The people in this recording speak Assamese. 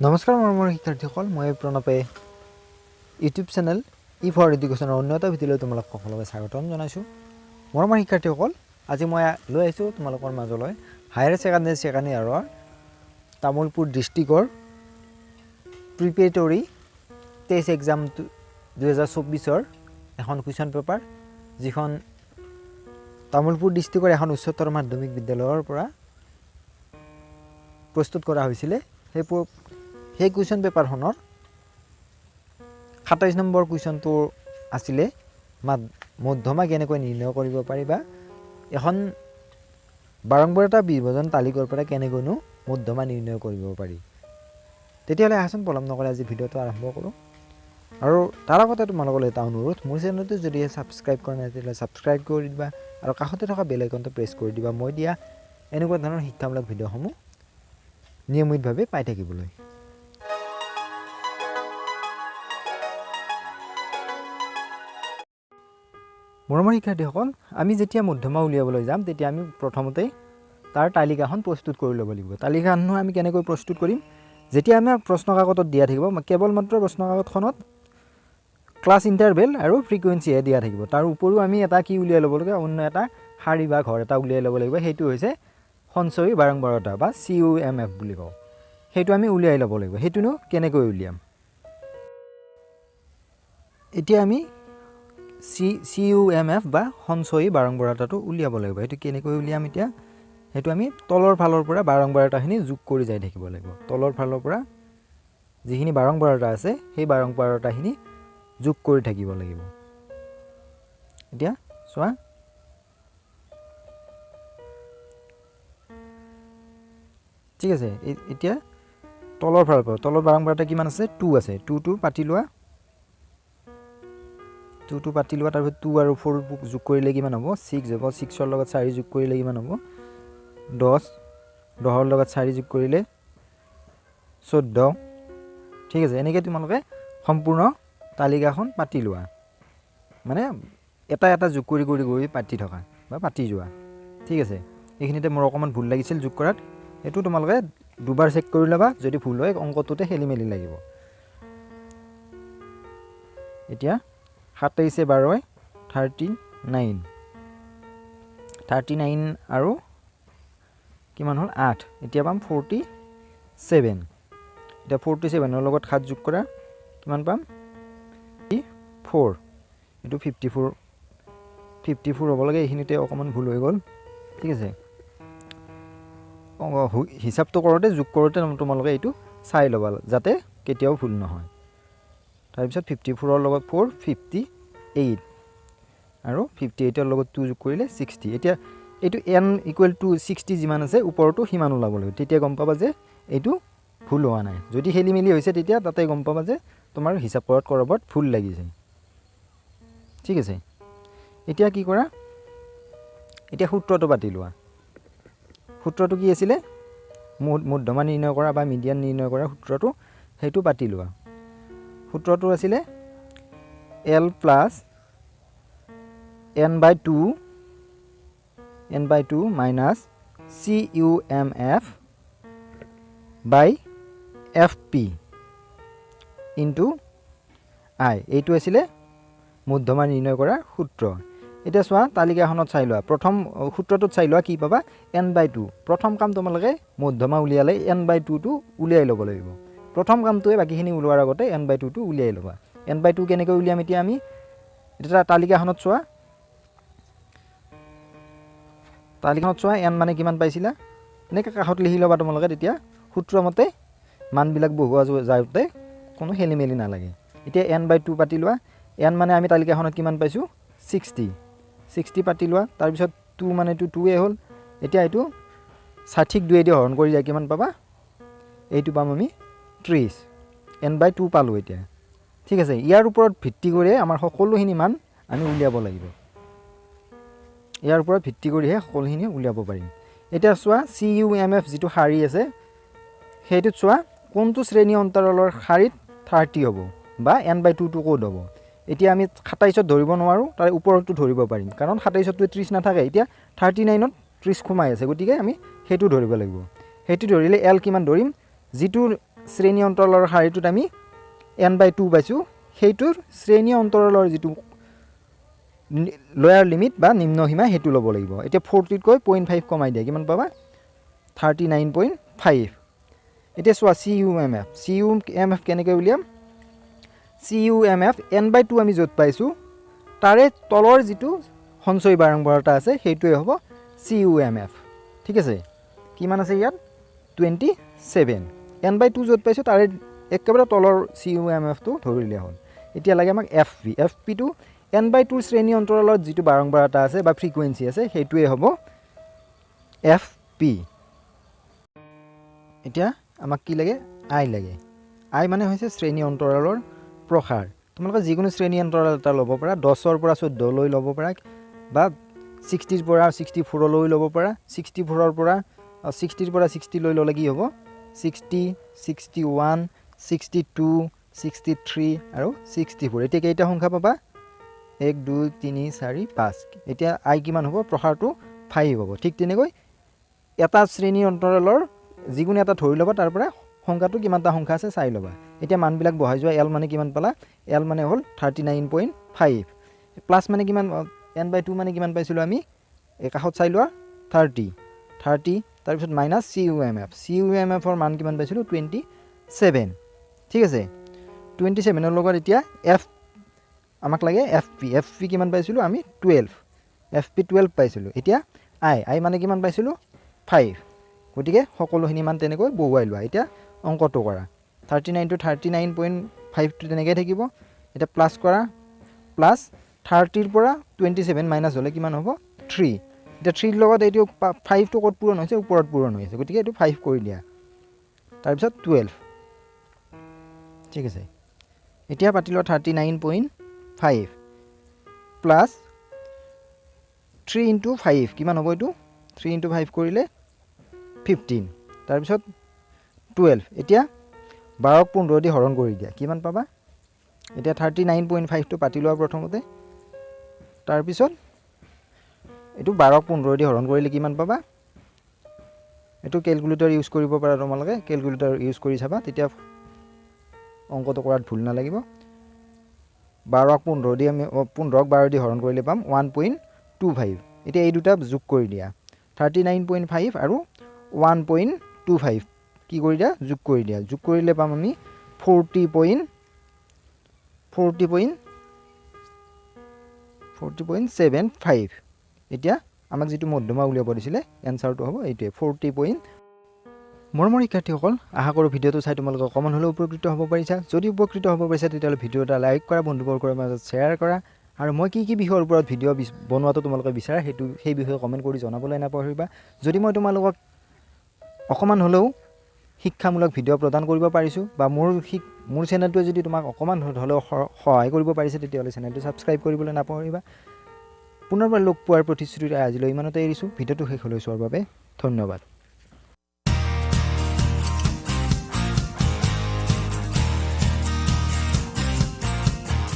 নমস্কাৰ মৰমৰ শিক্ষাৰ্থীসকল, মই প্ৰণৱে ইউটিউব চেনেল ফৰ এডুকেশ্যনৰ উন্নত ভিডিঅ'লৈ তোমালোক সকলোকে স্বাগতম জনাইছোঁ। মৰমৰ শিক্ষাৰ্থীসকল, আজি মই লৈ আহিছোঁ তোমালোকৰ মাজলৈ হায়াৰ ছেকেণ্ডেৰী ছেকেণ্ড ইয়াৰৰ তামুলপুৰ ডিষ্ট্ৰিক্টৰ প্ৰিপেৰেটৰী টেষ্ট এক্সাম 2024 এখন কুৱেশ্যন পেপাৰ, যিখন তামুলপুৰ ডিষ্ট্ৰিক্টৰ এখন উচ্চতৰ মাধ্যমিক বিদ্যালয়ৰ পৰা প্ৰস্তুত কৰা হৈছিলে। সেই কুৱেশ্যন পেপাৰখনৰ 27 নম্বৰ কুৱেশ্যনটো আছিলে মধ্যমা কেনেকৈ নিৰ্ণয় কৰিব পাৰি বা এখন বাৰংবাৰতা বিভাজন তালিকাৰ পৰা কেনেকৈনো মধ্যমা নিৰ্ণয় কৰিব পাৰি। তেতিয়াহ'লে আহচোন পলম নকৰি আজি ভিডিঅ'টো আৰম্ভ কৰোঁ। আৰু তাৰ আগতে তোমালোকলৈ এটা অনুৰোধ, মোৰ চেনেলটো যদি ছাবস্ক্ৰাইব কৰা নাই তেতিয়াহ'লে ছাবস্ক্ৰাইব কৰি দিবা আৰু কাষতে থকা বেল আইকনটো প্ৰেছ কৰি দিবা, মই দিয়া এনেকুৱা ধৰণৰ শিক্ষামূলক ভিডিঅ'সমূহ নিয়মিতভাৱে পাই থাকিবলৈ। মৰমৰ শিক্ষাৰ্থীসকল, আমি যেতিয়া মধ্যমা উলিয়াবলৈ যাম তেতিয়া আমি প্ৰথমতে তাৰ তালিকাখন প্ৰস্তুত কৰি ল'ব লাগিব। তালিকাখন আমি কেনেকৈ প্ৰস্তুত কৰিম? যেতিয়া আমাক প্ৰশ্ন কাকতত দিয়া থাকিব, কেৱল মাত্ৰ প্ৰশ্ন কাকতখনত ক্লাছ ইণ্টাৰভেল আৰু ফ্ৰিকুৱেঞ্চিহে দিয়া থাকিব। তাৰ উপৰিও আমি এটা কি উলিয়াই ল'ব লাগিব, অন্য এটা শাৰী বা ঘৰ এটা উলিয়াই ল'ব লাগিব। সেইটো হৈছে সঞ্চয়ী বাৰম্বাৰতা বা CUMF বুলি কওঁ। সেইটো আমি উলিয়াই ল'ব লাগিব। সেইটোনো কেনেকৈ উলিয়াম? এতিয়া আমি CUMF বা সঞ্চয়ী বাৰম্বাৰতাটো উলিয়াব লাগিব। সেইটো কেনেকৈ উলিয়াম? এতিয়া সেইটো আমি তলৰ ফালৰ পৰা বাৰম্বাৰতাখিনি যোগ কৰি যাই থাকিব লাগিব। তলৰ ফালৰ পৰা যিখিনি বাৰম্বাৰতা আছে সেই বাৰম্বাৰতাখিনি যোগ কৰি থাকিব লাগিব। এতিয়া চোৱা, ঠিক আছে। এতিয়া তলৰ ফালৰ পৰা তলৰ বাৰম্বাৰতা কিমান আছে? 2 আছে। 2টো পাতি লোৱা। 2টো পাতি লোৱা। তাৰপিছত 2 আৰু 4 যোগ কৰিলে কিমান হ'ব? 6 হ'ব। 6ৰ লগত 4 যোগ কৰিলে কিমান হ'ব? 10। 10ৰ লগত 4 যোগ কৰিলে 14। ঠিক আছে। এনেকৈ তোমালোকে সম্পূৰ্ণ তালিকাখন পাতি লোৱা, মানে এটা এটা যোগ কৰি কৰি গৈ পাতি থকা বা পাতি যোৱা। ঠিক আছে। এইখিনিতে মোৰ অকণমান ভুল লাগিছিল যোগ কৰাত, এইটো তোমালোকে দুবাৰ চেক কৰি ল'বা। যদি ভুল হয় অংকটোতে খেলি মেলি লাগিব। এতিয়া 27 12 39। 39 আৰু কিমান হ'ল? 8। এতিয়া পাম 47। এতিয়া 47ৰ লগত 7 যোগ কৰা কিমান পাম? 54। এইটো 54 হ'ব লাগে। এইখিনিতে অকণমান ভুল হৈ গ'ল। ঠিক আছে। হিচাপটো কৰোঁতে যোগ কৰোঁতে তোমালোকে এইটো চাই ল'বা যাতে কেতিয়াও ভুল নহয়। তাৰপিছত 54ৰ লগত 4 58 আৰু 58ৰ লগত 2 যোগ কৰিলে 60। এতিয়া এইটো n = 60 যিমান আছে ওপৰতো সিমান ওলাব লাগিব। তেতিয়া গম পাবা যে এইটো ভুল হোৱা নাই। যদি খেলি মেলি হৈছে তেতিয়া তাতে গম পাবা যে তোমাৰ হিচাপ কৰাত ভুল লাগিছে। ঠিক আছে। এতিয়া কি কৰা? এতিয়া সূত্ৰটো পাতি লোৱা। সূত্ৰটো কি আছিলে? মধ্যমা নিৰ্ণয় কৰা বা মিডিয়ান নিৰ্ণয় কৰা সূত্ৰটো, সেইটো পাতি লোৱা। সূত্ৰটো আছিলে L + n/2 minus CUMF by FP into I। এইটো আছিলে মধ্যমা নিৰ্ণয় কৰাৰ সূত্ৰ। এতিয়া চোৱা, তালিকাখনত চাই লোৱা। প্ৰথম সূত্ৰটোত চাই লোৱা কি পাবা? n/2। প্ৰথম কাম তোমালোকে মধ্যমা উলিয়ালে n/2টো উলিয়াই ল'ব লাগিব। প্ৰথম কামটোৱে বাকীখিনি ওলোৱাৰ আগতে n/2টো উলিয়াই ল'বা। n/2 কেনেকৈ উলিয়াম? এতিয়া আমি এতিয়া তালিকাখনত চোৱা। n মানে কিমান পাইছিলা? এনেকৈ কাষত লিখি ল'বা তোমালোকে। তেতিয়া সূত্ৰমতে মানবিলাক বহুৱা যাওঁতে কোনো খেলি মেলি নালাগে। এতিয়া n/2 পাতি লোৱা। n মানে আমি তালিকাখনত কিমান পাইছোঁ? 60 পাতি লোৱা। তাৰপিছত 2 মানেতো 2য়ে হ'ল। এতিয়া এইটো 60ক 2 দি হৰণ কৰি যায় কিমান পাবা? এইটো পাম আমি 30। n/2 পালোঁ এতিয়া। ঠিক আছে। ইয়াৰ ওপৰত ভিত্তি কৰি আমাৰ সকলোখিনি মান আমি উলিয়াব লাগিব। ইয়াৰ ওপৰত ভিত্তি কৰিহে সকলোখিনি উলিয়াব পাৰিম। এতিয়া চোৱা, CUMF যিটো শাৰী আছে সেইটোত চোৱা কোনটো শ্ৰেণী অন্তৰালৰ শাৰীত 30 হ'ব বা n/2টো ক'ত হ'ব? এতিয়া আমি 27ত ধৰিব নোৱাৰোঁ, তাৰ ওপৰতো ধৰিব পাৰিম, কাৰণ 27তটো 30 নাথাকে। এতিয়া 39ত 30 সোমাই আছে, গতিকে আমি সেইটো ধৰিব লাগিব। সেইটো ধৰিলে L কিমান ধৰিম? যিটো শ্ৰেণী অন্তৰালৰ শাৰীটোত আমি n/2 পাইছোঁ সেইটোৰ শ্ৰেণী অন্তৰালৰ যিটো লয়াৰ লিমিট বা নিম্ন সীমা সেইটো ল'ব লাগিব এতিয়া 40 কৈ 0.5 কমাই দিয়া কিমান পাবা 39.5 এতিয়া চোৱা CUMF কেনেকৈ উলিয়াম CUMF n/2 আমি য'ত পাইছোঁ তাৰে তলৰ যিটো সঞ্চয় বাৰম্বাৰতা আছে সেইটোৱে হ'ব CUMF ঠিক আছে কিমান আছে ইয়াত 27 n/2 য'ত পাইছোঁ তাৰে একেবাৰে তলৰ CUMF টো ধৰিলে হ'ল এতিয়া লাগে আমাক FP টো n/2 শ্ৰেণী অন্তৰালত যিটো বাৰম্বাৰতা আছে বা ফ্ৰিকুৱেন্সি আছে সেইটোৱে হ'ব FP এতিয়া আমাক কি লাগে I লাগে I মানে হৈছে শ্ৰেণী অন্তৰালৰ প্ৰসাৰ তোমালোকে যিকোনো শ্ৰেণী অন্তৰাল এটা ল'ব পাৰা 10 ৰ পৰা 14 লৈ ল'ব পাৰা বা 60 ৰ পৰা 64 লৈ ল'ব পাৰা 64 ৰ পৰা 60 ৰ পৰা 60 লৈ ল'লে কি হ'ব 60 61 62 63 আৰু 64 এতিয়া কেইটা সংখ্যা পাবা 1 2 3 4 5 এতিয়া I কিমান হ'ব প্ৰসাৰটো 5 হ'ব ঠিক তেনেকৈ এটা শ্ৰেণী অন্তৰালৰ যিকোনো এটা ধৰি ল'বা তাৰ পৰা সংখ্যাটো কিমানটা সংখ্যা আছে চাই ল'বা এতিয়া মানবিলাক বহাই যোৱা L মানে কিমান পালা L মানে হ'ল 39.5 প্লাছ মানে কিমান n/2 মানে কিমান পাইছিলোঁ আমি একাষত চাই লোৱা 30 তাৰ পিছত মাইনাস CUMF ৰ মান কিমান পাইছিলোঁ 27 ঠিক আছে 27 ৰ লগত এতিয়া F আমাক লাগে FP কিমান পাইছিলোঁ আমি 12 FP 12 পাইছিলোঁ এতিয়া I মানে কিমান পাইছিলোঁ 5 গতিকে সকলোখিনি মান তেনেকৈ বহুৱাই লোৱা এতিয়া অংকটো কৰা 39 to 39.5 টো তেনেকৈ থাকিব এটা প্লাস কৰা প্লাস 30 ৰ পৰা 27 মাইনাস হলে কিমান হ'ব 3 এটা 3 ৰ লগত এইটো 5 টো কত পূৰণ হৈছে ওপৰত পূৰণ হৈছে গতিকে এইটো 5 কৰি দিয়া তাৰ পিছত 12 ঠিক আছে এতিয়া পাতিলো 39.5 প্লাস 3 into 5 কিমান হ'ব এইটো 3 into 5 কৰিলে 15 তাৰ পিছত 12 এতিয়া 12 ক 15 দি হৰণ কৰি দিয়া কিমান পাবা এতিয়া 39.5 টো পাতি লোৱা প্ৰথমতে তাৰ পিছত এটো 12 ক 15 দি হৰণ কৰিলে কিমান পাবা এটো ক্যালকুলেটৰ ইউজ কৰিব পাৰা তোমালোকে ক্যালকুলেটৰ ইউজ কৰি চাবা তেতিয়া অংকটো কৰাত ভুল না লাগিব 12 ক 15 দি আমি 15 ক 12 দি হৰণ কৰিলে পাম 1.25 এতিয়া এই দুটা যোগ কৰি দিয়া 39.5 আৰু 1.25 কি কৰি দিয়া যোগ কৰিলে পাম আমি 40.75 এতিয়া আমাক যেটো মধ্যমা উলিয়াব দিছিলে এনসাৰটো হ'ব এইটোৱে 40. মৰমৰ শিক্ষাৰ্থীসকল আশা কৰো ভিডিওটো চাই তোমালোকে কমন হলে উপকৃত হ'ব পাৰিছা যদি উপকৃত হ'ব পাৰিছা তেতিয়াহলে ভিডিওটা লাইক কৰা বন্ধুবৰ্গৰ মাজত শ্বেয়াৰ কৰা আৰু মই কি বিষয়ৰ ওপৰত ভিডিও বনোৱাটো তোমালোকে বিচাৰা সেই বিষয়ে কমেন্ট কৰি জনাবলৈ নাপাহৰিবা যদি মই তোমালোকক অকমান হলেও শিক্ষামূলক ভিডিও প্ৰদান কৰিব পাৰিছো বা মোৰ চেনেলটো যদি তোমাক অকমান হলেও সহায় কৰিব পাৰিছে তেতিয়াহলে চেনেলটো সাবস্ক্ৰাইব কৰিবলৈ নাপাহৰিবা পুনৰবাৰ লগ পোৱাৰ প্ৰতিশ্ৰুতিৰে আজিলৈ ইমানতে এৰিছো ভিডিওটো শেষ হলৈ চোৱাৰ বাবে ধন্যবাদ